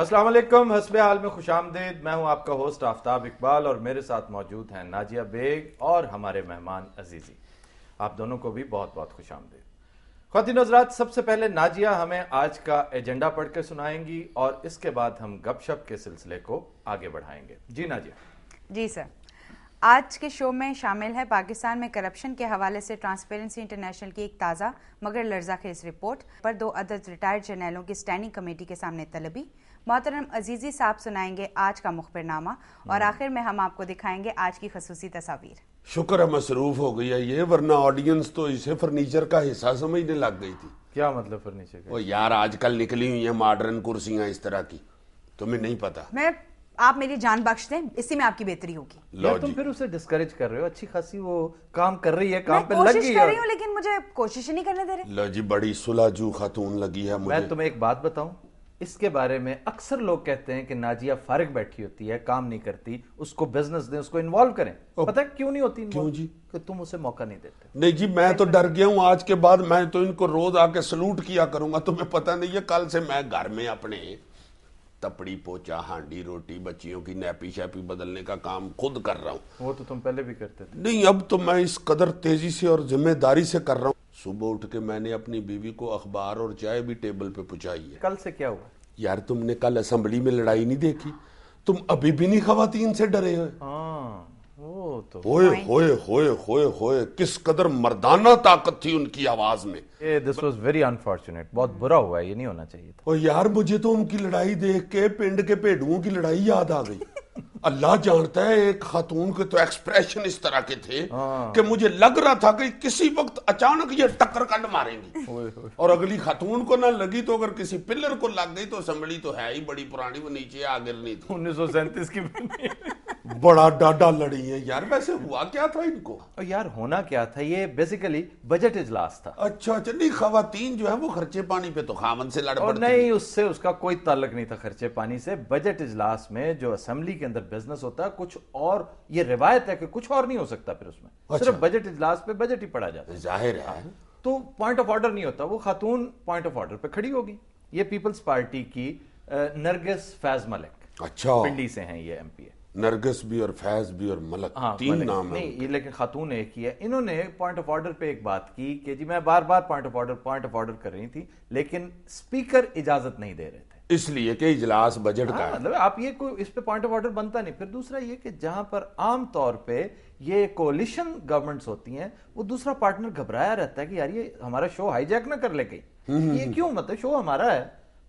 السلام علیکم، حسب حال میں خوش آمدید. میں ہوں آپ کا ہوسٹ آفتاب اقبال اور میرے ساتھ موجود ہیں ناجیہ بیگ اور ہمارے مہمان عزیزی. آپ دونوں کو بھی بہت بہت خوش آمدید. خواتین حضرات، سب سے پہلے ناجیہ ہمیں آج کا ایجنڈا پڑھ کے سنائیں گی اور اس کے بعد ہم گپ شپ کے سلسلے کو آگے بڑھائیں گے. جی ناجیہ. جی سر، آج کے شو میں شامل ہے پاکستان میں کرپشن کے حوالے سے ٹرانسپیرنسی انٹرنیشنل کی ایک تازہ مگر لرزہ خیز رپورٹ پر 2 عدد ریٹائرڈ جرنیلوں کی اسٹینڈنگ کمیٹی کے سامنے طلبی. محترم عزیزی صاحب سنائیں گے آج کا مخبرنامہ اور آخر میں ہم آپ کو دکھائیں گے آج کی خصوصی تصاویر. شکر ہے مصروف ہو گئی ہے یہ، ورنہ آڈینس تو اسے فرنیچر کا حصہ سمجھنے لگ گئی تھی. کیا مطلب فرنیچر کا؟ وہ یار آج کل نکلی ہوئی ہیں ماڈرن کرسیاں اس طرح کی، تمہیں نہیں پتا. آپ میری جان بخش دیں، اسی میں آپ کی بہتری ہوگی. یار تم پھر اسے ڈسکریج کر رہے ہو. اچھی خاصی وہ کام کر رہی ہے، کام پہ لگ کوشش گئی کر رہی ہوں لیکن مجھے کوشش ہی نہیں کرنے دے رہے. لو جی، بڑی سلاجو خاتون لگی ہے مجھے. میں تمہیں ایک بات بتاؤں، اس کے بارے میں اکثر لوگ کہتے ہیں کہ ناجیہ فارغ بیٹھی ہوتی ہے، کام نہیں کرتی، اس کو بزنس دیں، اس کو انوالو کریں. پتہ کیوں نہیں ہوتی؟ کیوں جی؟ کہ تم اسے موقع نہیں دیتے. نہیں جی، میں تو ڈر گیا ہوں. آج کے بعد میں تو ان کو روز آ کے سلوٹ کیا کروں گا. تمہیں پتہ نہیں ہے، کل سے میں گھر میں اپنے تپڑی پوچا، ہانڈی روٹی، بچیوں کی نیپی شیپی بدلنے کا کام خود کر رہا ہوں. وہ تو تم پہلے بھی کرتے تھے. نہیں، اب تو میں اس قدر تیزی سے اور ذمہ داری سے کر رہا ہوں. صبح اٹھ کے میں نے اپنی بیوی کو اخبار اور چائے بھی ٹیبل پہ پہنچائی ہے. کل سے کیا ہوا؟ یار تم نے کل اسمبلی میں لڑائی نہیں دیکھی؟ تم ابھی بھی نہیں خواتین سے ڈرے ہوئے؟ ہاں وہ تو ہوئے ہوئے ہوئے ہوئے ہوئے کس قدر مردانہ طاقت تھی ان کی آواز میں. دس واز ویری انفارچونیٹ. بہت برا ہوا ہے، یہ نہیں ہونا چاہیے تھا. اور یار مجھے تو ان کی لڑائی دیکھ کے پنڈ کے بھیڑوں کی لڑائی یاد آ گئی. اللہ جانتا ہے، ایک خاتون کے تو ایکسپریشن اس طرح کے تھے کہ مجھے لگ رہا تھا کہ کسی وقت اچانک یہ ٹکر کٹ ماریں گی. اور اگلی خاتون کو نہ لگی تو اگر کسی پلر کو لگ گئی تو اسمبلی تو ہے ہی بڑی پرانی، وہ نیچے آ گرنی تھی. 1937 کی بڑا ڈاڈا لڑی ہے یار. ویسے ہوا کیا تھا ان کو؟ یار ہونا کیا تھا، یہ بیسیکلی بجٹ اجلاس تھا. اچھا نہیں، خواتین جو ہے وہ خرچے پانی پہ تو خامن سے لڑ اور پڑتی. نہیں، اس سے اس کا کوئی تعلق نہیں تھا خرچے پانی سے. بجٹ اجلاس میں جو اسمبلی کے اندر بزنس ہوتا ہے کچھ اور، یہ روایت ہے کہ کچھ اور نہیں ہو سکتا. پھر اس میں صرف بجٹ اجلاس پہ بجٹ ہی پڑھا جاتا ہے. ظاہر ہے تو پوائنٹ آف آرڈر نہیں ہوتا. وہ خاتون پوائنٹ آف آرڈر پہ کھڑی ہوگی. یہ پیپلز پارٹی کی نرگس فیض ملک، اچھا پنڈی سے ہیں یہ ایم پی اے. نرگس بھی اور فیض بھی اور ملک، تین نام ہیں. نہیں، لیکن خاتون ایک ہی ہے. انہوں نے پوائنٹ آف آرڈر پہ ایک بات کی کہ جی میں بار بار پوائنٹ آف آرڈر کر رہی تھی لیکن اسپیکر اجازت نہیں دے رہے تھے، اس لیے کہ اجلاس بجٹ کا ہے. مطلب آپ یہ کوئی اس پہ پوائنٹ آف آرڈر بنتا نہیں. پھر دوسرا یہ کہ جہاں پر عام طور پہ یہ کولیشن گورنمنٹس ہوتی ہیں، وہ دوسرا پارٹنر گھبرایا رہتا ہے کہ یار یہ ہمارا شو ہائی جیک نہ کر لے کہیں. یہ کیوں؟ مطلب شو ہمارا ہے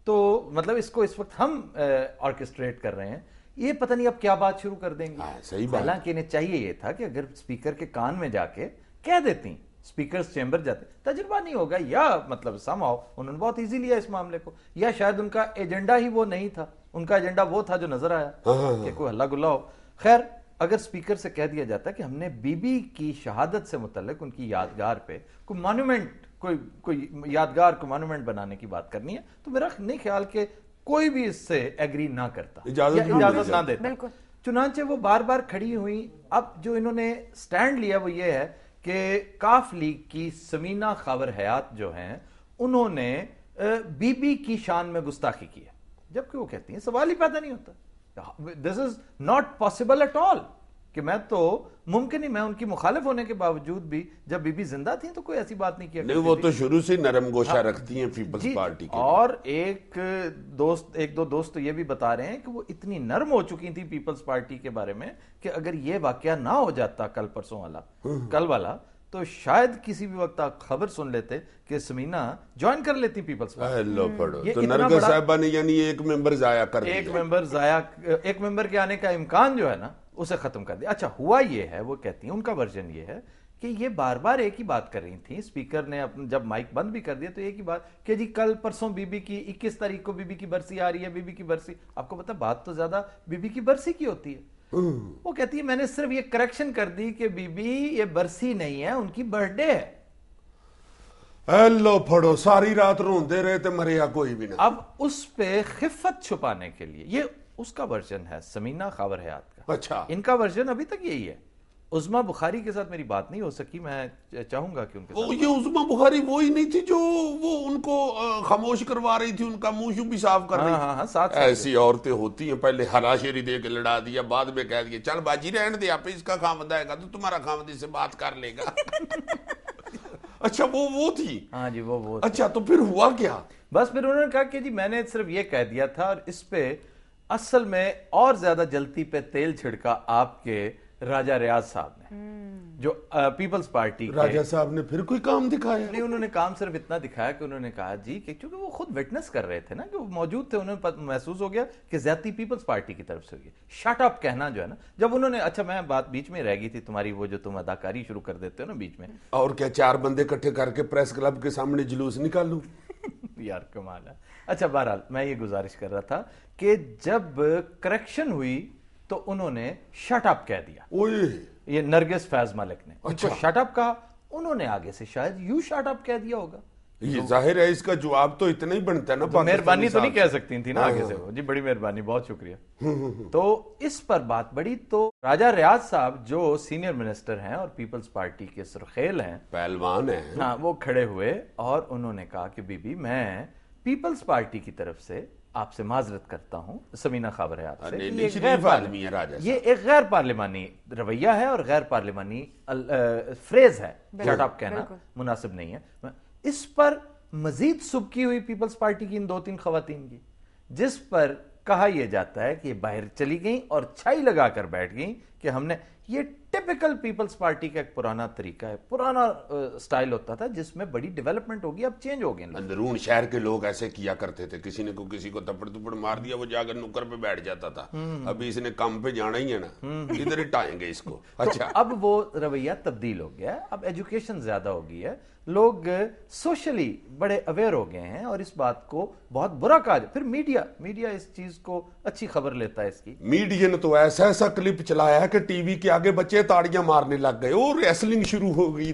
تو مطلب اس کو اس وقت ہم آرکسٹریٹ کر رہے ہیں. یہ پتہ نہیں اب کیا بات شروع کر دیں گے. صحیح بات. حالانکہ انہیں چاہیے یہ تھا کہ اگر اسپیکر کے کان میں جا کے کہہ دیتی، اسپیکرز چیمبر جاتے، تجربہ نہیں ہوگا یا مطلب سمہاؤ انہوں نے بہت ایزی لیا اس معاملے کو، یا شاید ان کا ایجنڈا ہی وہ نہیں تھا. ان کا ایجنڈا وہ تھا جو نظر آیا کہ کوئی ہلا گلا ہو. خیر، اگر اسپیکر سے کہہ دیا جاتا کہ ہم نے بی بی کی شہادت سے متعلق ان کی یادگار پہ کوئی مانومنٹ، کوئی یادگار کو مانومنٹ بنانے کی بات کرنی ہے، تو میرا نہیں خیال کہ کوئی بھی اس سے ایگری نہ کرتا یا اجازت نہ دیتا. چنانچہ وہ بار بار کھڑی ہوئی. اب جو انہوں نے سٹینڈ لیا وہ یہ ہے کہ کاف لیگ کی سمینہ خاور حیات جو ہیں، انہوں نے بی بی کی شان میں گستاخی کی ہے. جبکہ وہ کہتی ہیں سوال ہی پیدا نہیں ہوتا. This is not possible at all کہ میں تو ممکن ہی، میں ان کی مخالف ہونے کے باوجود بھی جب بی بی زندہ تھیں تو کوئی ایسی بات نہیں کیا. نہیں، وہ تو شروع سے نرم گوشہ رکھتی ہیں پیپلز پارٹی کے. اور ایک دو دوست تو یہ بھی بتا رہے ہیں کہ وہ اتنی نرم ہو چکی تھی پیپلز پارٹی کے بارے میں کہ اگر یہ واقعہ نہ ہو جاتا کل والا تو شاید کسی بھی وقت آپ خبر سن لیتے کہ سمینہ جوائن کر لیتی پیپلز پارٹی. تو نرگس صاحبہ نے یعنی ایک ممبر ضائع کر دیا. ایک ممبر کے آنے کا امکان جو ہے نا اسے ختم کر دیا. اچھا ہوا یہ ہے، وہ کہتی ہیں ان کا ورژن یہ ہے کہ یہ بار بار ایک ہی بات کر رہی تھیں. اسپیکر نے جب مائک بند بھی کر دیا تو ایک ہی بات کہ جی کل پرسوں بی بی کی 21 تاریخ کو بی بی کی برسی آ رہی ہے، بی بی کی برسی. آپ کو پتا بات تو زیادہ بی بی کی برسی کی ہوتی ہے. وہ کہتی ہے میں نے صرف یہ کریکشن کر دی کہ بی بی یہ برسی نہیں ہے، ان کی برتھ ڈے ہے. لو پھڑو، ساری رات روندے رہے تھے، مریا کوئی بھی نہ. اب اس پہ خفت چھپانے کے لیے یہ اس کا ورژن ہے سمینہ خاور حیات کا. اچھا، ان کا ورژن ابھی تک یہی ہے عظما بخاری کے ساتھ میری بات نہیں ہو سکی, میں چاہوں گا کہ ان کے ساتھ. وہ یہ عظما بخاری وہی نہیں تھی جو وہ ان کو خاموش کروا رہی تھی, ان کا منہ شو بھی صاف کر رہی تھی. ساتھ ایسی عورتیں ہوتی ہیں, پہلے ہرا شیری دے کے لڑا دیا, بعد میں کہہ دیا چل باجی رہنے دے, آپ اس کا خامد آئے گا تو تمہارا خامد اس سے بات کر لے گا. اچھا وہ تھی. ہاں جی وہ. اچھا تو پھر ہوا کیا؟ بس پھر انہوں نے کہا کہ جی میں نے صرف یہ کہہ دیا تھا, اور اس پہ اصل میں اور زیادہ جلتی پہ تیل چھڑکا آپ کے راجہ ریاض صاحب نے, جو پیپلز پارٹی کے. راجہ صاحب نے پھر کوئی کام دکھایا؟ نہیں, انہوں نے کام صرف اتنا دکھایا کہ انہوں نے کہا جی کہ چونکہ وہ خود وٹنس کر رہے تھے نا, کہ وہ موجود تھے, انہوں نے محسوس ہو گیا کہ زیادتی پیپلز پارٹی کی طرف سے ہوئی. شٹ اپ کہنا جو ہے نا, جب انہوں نے, اچھا میں بات بیچ میں رہ گئی تھی تمہاری, وہ جو تم اداکاری شروع کر دیتے ہو نا بیچ میں, اور کیا 4 بندے اکٹھے کر کے پریس کلب کے سامنے جلوس نکالوں؟ یار کمال ہے. اچھا بہرحال میں یہ گزارش کر رہا تھا کہ جب کریکشن ہوئی تو انہوں نے شٹ اپ کہہ دیا. اوئے یہ نرگس فیض ملک نے اچھا شٹ اپ کہا, انہوں نے آگے سے شاید یو شٹ اپ کہہ دیا ہوگا. یہ ظاہر ہے اس کا جواب تو اتنا ہی بنتا ہے نا. مہربانی تو نہیں کہہ سکتی تھی نا آگے سے, جی بڑی مہربانی, بہت شکریہ. تو اس پر بات بڑی, تو راجہ ریاض صاحب جو سینئر منسٹر ہیں اور پیپلز پارٹی کے سرخیل ہیں, پہلوان ہیں, ہاں, وہ کھڑے ہوئے اور انہوں نے کہا کہ بی بی میں پیپلز پارٹی کی طرف سے آپ سے معذرت کرتا ہوں, سمینہ خابر حیات سے, یہ ایک غیر پارلیمانی رویہ ہے اور غیر پارلیمانی فریز ہے, شٹ اپ کہنا مناسب نہیں ہے. اس پر مزید سبکی ہوئی پیپلز پارٹی کی ان 2-3 خواتین کی, جس پر کہا یہ جاتا ہے کہ یہ باہر چلی گئیں اور چھائی لگا کر بیٹھ گئیں کہ ہم نے, یہ ٹپیکل پیپلز پارٹی کا ایک پرانا طریقہ ہے, پرانا سٹائل ہوتا تھا جس میں بڑی ڈیولپمنٹ ہوگی, اب چینج ہو گئے. اندرون شہر کے لوگ ایسے کیا کرتے تھے, کسی کو تپڑ تپڑ مار دیا, وہ جا کر نکر پہ بیٹھ جاتا تھا. ابھی اس نے کام پہ جانا ہی ہے نا, ادھر ہی ٹائیں گے اس کو. اچھا اب وہ رویہ تبدیل ہو گیا, اب ایجوکیشن زیادہ ہو گئی ہے, لوگ سوشلی بڑے اویئر ہو گئے ہیں, اور اس بات کو بہت برا کہا جائے. پھر میڈیا اس چیز کو اچھی خبر لیتا ہے اس کی. میڈیا نے تو ایسا کلپ چلایا ہے کہ ٹی وی کے آگے بچے تاڑیاں مارنے لگ گئے, اور ریسلنگ شروع ہو گئی.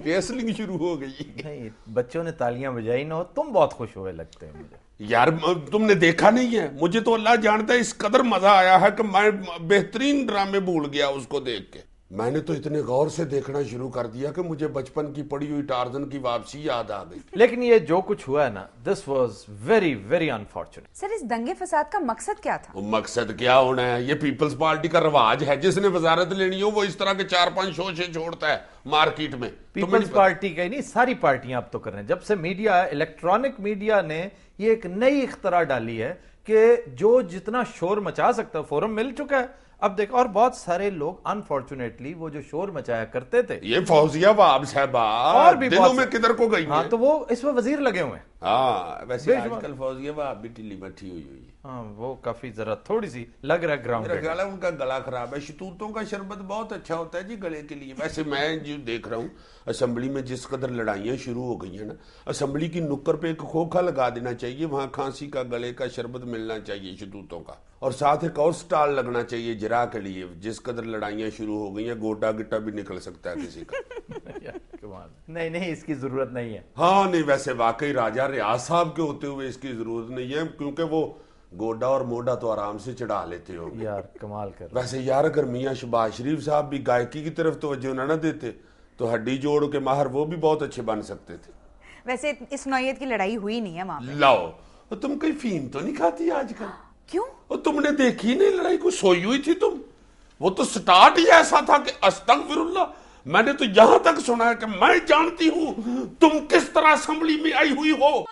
نہیں, بچوں نے تالیاں بجائی نہ ہو, تم بہت خوش ہوئے لگتے ہیں مجھے. یار تم نے دیکھا نہیں ہے, مجھے تو اللہ جانتا ہے اس قدر مزہ آیا ہے کہ میں بہترین ڈرامے بھول گیا اس کو دیکھ کے. میں نے تو اتنے غور سے دیکھنا شروع کر دیا کہ مجھے بچپن کی پڑی ہوئی ٹارزن کی واپسی یاد آ گئی. لیکن یہ جو کچھ ہوا ہے نا, this was very very unfortunate. Sir اس دنگے فساد کا مقصد کیا تھا؟ مقصد کیا ہونا ہے, یہ پیپلز پارٹی کا رواج ہے, جس نے وزارت لینی ہو وہ اس طرح کے 4-5 شوشے چھوڑتا ہے مارکیٹ میں. پیپلز پارٹی کا ہی نہیں, ساری پارٹیاں اب تو کر رہے ہیں. جب سے میڈیا, الیکٹرانک میڈیا نے یہ ایک نئی اختراع ڈالی ہے کہ جو جتنا شور مچا سکتا ہے, فورم مل چکا ہے. اب دیکھ, اور بہت سارے لوگ انفارچونیٹلی وہ جو شور مچایا کرتے تھے, یہ فوزیہ واب صاحبہ اور بھی دلوں میں کدھر کو گئی, ہاں, تو وہ اس میں وزیر لگے ہوئے ہیں. ہاں ویسے آج کل فوزیہ واب بھی ٹلی مٹھی ہوئی ہے. ہاں, وہ کافی ذرا تھوڑی سی لگ رہا ہے گراؤنڈ. میرا خیال ہے ان کا گلا خراب ہے. شتوتوں کا شربت بہت اچھا ہوتا ہے جی گلے کے لیے. ویسے میں جو دیکھ رہا ہوں اسمبلی میں جس قدر لڑائیاں شروع ہو گئی ہیں نا, اسمبلی کی نکر پہ ایک کھوکھا لگا دینا چاہیے, وہاں کھانسی کا گلے کا شربت ملنا چاہیے شتوتوں کا, اور ساتھ ایک اور سٹال لگنا چاہیے جرا کے لیے. جس قدر لڑائیاں شروع ہو گئی ہیں, گوٹا گٹا بھی نکل سکتا ہے کسی کا. نہیں, اس کی ضرورت نہیں ہے. ہاں نہیں, ویسے واقعی راجہ ریاض صاحب کے ہوتے ہوئے اس کی ضرورت نہیں ہے, کیونکہ وہ گوڈا اور موڈا تو آرام سے چڑھا لیتے ہو. یار کمال کر. ویسے یار اگر میاں شہباز شریف صاحب بھی گائکی کی طرف توجہ نہ دیتے تو ہڈی جوڑ کے ماہر وہ بھی بہت اچھے بن سکتے تھے. ویسے اس نوعیت کی لڑائی ہوئی نہیں ہے وہاں پہ. لاؤ, تم کوئی فیم تو نہیں کھاتی آج کل؟ کیوں؟ تم نے دیکھی نہیں لڑائی, کو سوئی ہوئی تھی تم؟ وہ تو سٹارٹ ہی ایسا تھا کہ استغفر اللہ, میں نے تو یہاں تک سنا ہے کہ میں جانتی ہوں تم کس طرح اسمبلی میں آئی ہوئی ہو.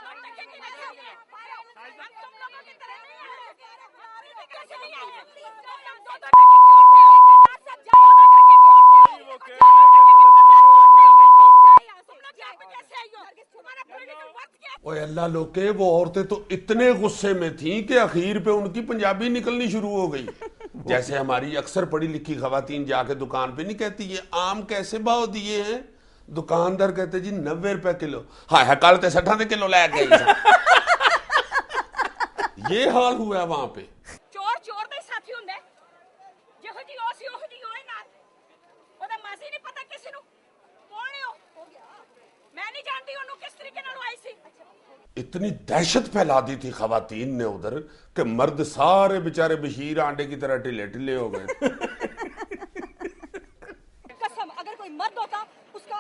اوے اللہ لوکے, وہ عورتیں تو اتنے غصے میں تھیں کہ اخیر پہ ان کی پنجابی نکلنی شروع ہو گئی. جیسے ہماری اکثر پڑھی لکھی خواتین جا کے دکان پہ نہیں کہتی یہ آم کیسے بھاؤ دیے ہیں, دکاندار کہتے جی 90 روپے کلو. ہاں کل تے 60 کلو لے گئی. یہ حال ہوا ہے وہاں پہ. چور چور دے ساتھی ہوندے, جہو جی او سی او جی ہوئے نال, اودا ماسی نہیں پتہ کسی نو کون ہو گیا, میں نہیں جانتی اونوں کس طریقے نال آئی سی. اتنی دہشت پھیلا دی تھی خواتین نے ادھر کہ مرد سارے بیچارے بشیر آنڈے کی طرح ٹلے ٹلے ہو گئے. قسم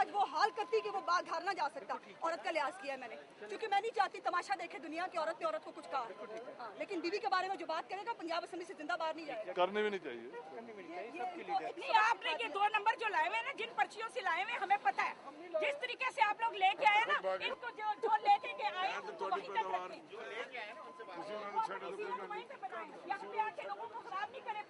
آج وہ حال کرتی کہ وہ بات دھار نہ جا سکتا. عورت کا لحاظ کیا ہے میں نے, کیونکہ میں نہیں چاہتی تماشا دیکھے دنیا کی عورت نے عورت کو کچھ کہا. لیکن بیوی کے بارے میں جو بات کرے گا پنجاب اسمبلی سے زندہ باہر نہیں جائے گا. کرنے بھی نہیں چاہیے. نہیں, آپ نے یہ 2 نمبر جو لائے ہوئے ہیں نا, جن پرچیوں سے لائے ہوئے ہمیں پتہ ہے جس طریقے سے آپ لوگ لے کے آئے نا, ان کو جو لے کے آئے ان کو وہیں تک رکھیں. یہاں پہ آ کے لوگوں کو خراب نہیں کرے.